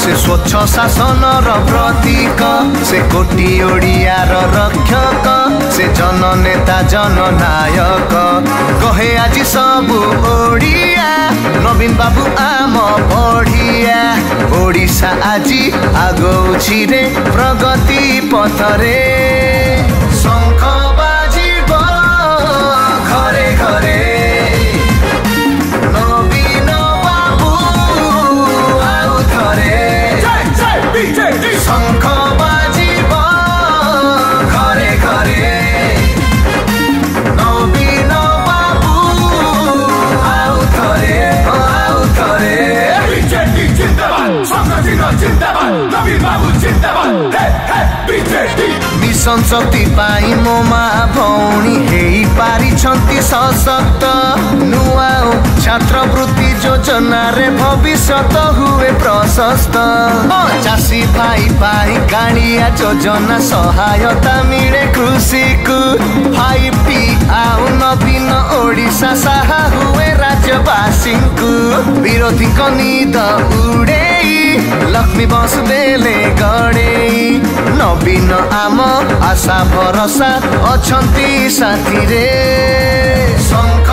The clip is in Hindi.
से स्वच्छ शासन प्रतीक से कोटी ओडियार रक्षक से जननेता जननायक कहे आज सबु ओडिया नवीन बाबू आम बढ़िया ओडिशा आजी आगौछि रे प्रगति पथरे शंख बाजिब घरे घरे नवीन बाबू आउ थरे शंख बाजिब घरे घरे नवीन बाबू आउ थरे मिशन शक्ति पाई मो माँ भौणी हेई पारिछंती सशक्त नुआ छात्रवृत्ति योजना रे भविष्यत हुए प्रशस्त चाषी भाई पाई गाड़िया योजना सहायता मिले कृषि को 5T आउ नवीन ओडिशा साहा हुए राज्यवासी को विरोधी नीद उड़े लक्ष्मी बस बेले गड़े नवीन आम आशा भरोसा अछंती साथी रे शंख